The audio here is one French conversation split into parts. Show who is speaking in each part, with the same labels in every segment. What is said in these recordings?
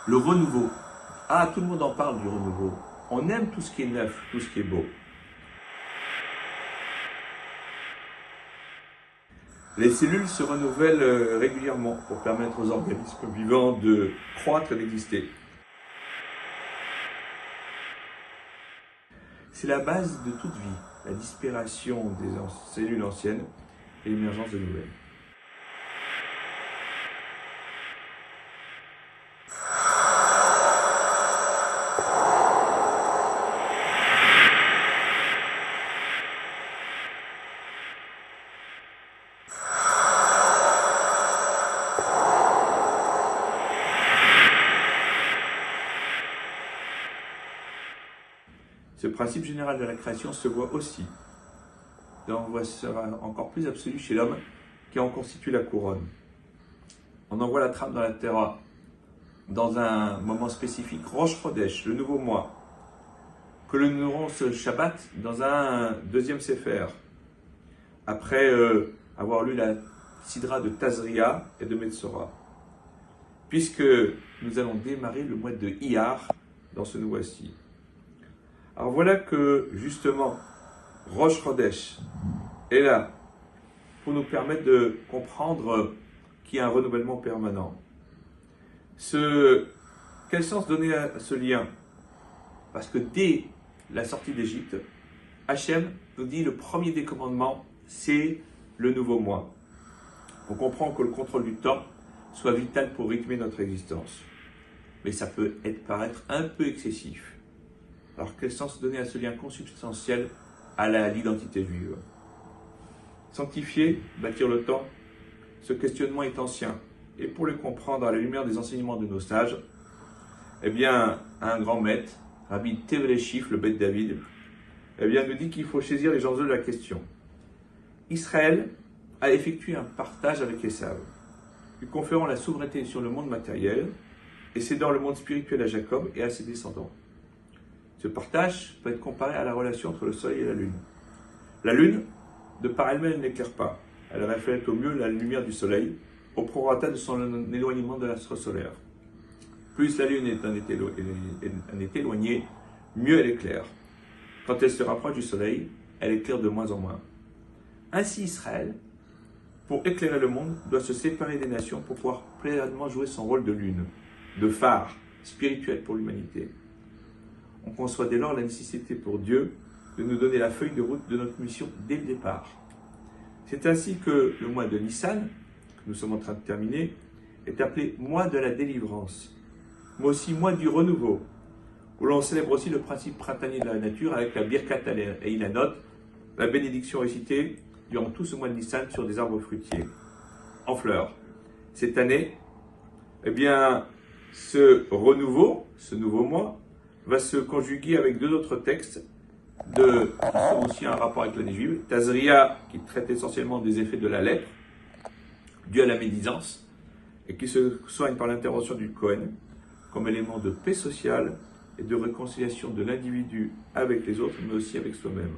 Speaker 1: Le renouveau. Ah, tout le monde en parle du renouveau. On aime tout ce qui est neuf, tout ce qui est beau. Les cellules se renouvellent régulièrement pour permettre aux organismes vivants de croître et d'exister. C'est la base de toute vie, la disparition des cellules anciennes et l'émergence de nouvelles. Ce principe général de la création se voit aussi, sera encore plus absolu chez l'homme qui en constitue la couronne. On envoie la trame dans la terre dans un moment spécifique, Rosh Chodesh, le nouveau mois, que nous aurons ce Shabbat dans un deuxième Sefer, après avoir lu la Sidra de Tazria et de Metzora, puisque nous allons démarrer le mois de Iyar dans ce nouveau-ci. Alors voilà que justement Rosh Chodesh est là pour nous permettre de comprendre qu'il y a un renouvellement permanent. Quel sens donner à ce lien? Parce que dès la sortie d'Égypte, Hachem nous dit le premier des commandements, c'est le nouveau mois. On comprend que le contrôle du temps soit vital pour rythmer notre existence. Mais ça peut paraître un peu excessif. Alors quel sens donner à ce lien consubstantiel à l'identité juive? Sanctifier, bâtir le temps, ce questionnement est ancien. Et pour le comprendre à la lumière des enseignements de nos sages, eh bien, un grand maître, Rabbi Teveleshif, le Beth David, eh bien, nous dit qu'il faut saisir les enjeux de la question. Israël a effectué un partage avec Esav, lui conférant la souveraineté sur le monde matériel et cédant le monde spirituel à Jacob et à ses descendants. Ce partage peut être comparé à la relation entre le soleil et la lune. La lune, de par elle-même, n'éclaire pas. Elle reflète au mieux la lumière du soleil, au prorata de son éloignement de l'astre solaire. Plus la lune est éloignée, mieux elle éclaire. Quand elle se rapproche du soleil, elle éclaire de moins en moins. Ainsi Israël, pour éclairer le monde, doit se séparer des nations pour pouvoir pleinement jouer son rôle de lune, de phare spirituel pour l'humanité. On conçoit dès lors la nécessité pour Dieu de nous donner la feuille de route de notre mission dès le départ. C'est ainsi que le mois de Nissan, que nous sommes en train de terminer, est appelé mois de la délivrance, mais aussi mois du renouveau, où l'on célèbre aussi le principe printanier de la nature avec la Birkat Eilanot, la bénédiction récitée durant tout ce mois de Nissan sur des arbres fruitiers, en fleurs. Cette année, eh bien, ce renouveau, ce nouveau mois, va se conjuguer avec deux autres textes qui sont aussi en rapport avec l'année juive. Tazria, qui traite essentiellement des effets de la lèpre, due à la médisance, et qui se soigne par l'intervention du Kohen, comme élément de paix sociale et de réconciliation de l'individu avec les autres, mais aussi avec soi-même.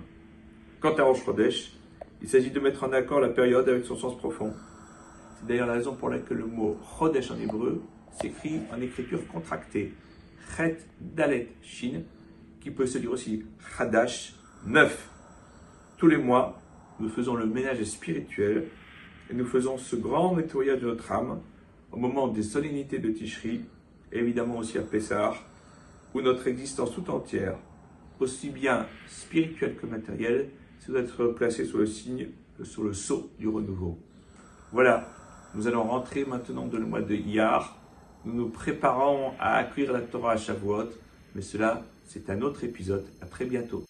Speaker 1: Quant à Rosh Chodesh, il s'agit de mettre en accord la période avec son sens profond. C'est d'ailleurs la raison pour laquelle le mot Chodesh en hébreu s'écrit en écriture contractée. Chet, Dalet, Shin, qui peut se dire aussi Chadash, neuf. Tous les mois, nous faisons le ménage spirituel et nous faisons ce grand nettoyage de notre âme au moment des solennités de Tishri, et évidemment aussi à Pessah, où notre existence tout entière, aussi bien spirituelle que matérielle, doit être placée sous le signe, sous le sceau du renouveau. Voilà, nous allons rentrer maintenant dans le mois de Iyar. Nous nous préparons à accueillir la Torah à Shavuot, mais cela, c'est un autre épisode. À très bientôt.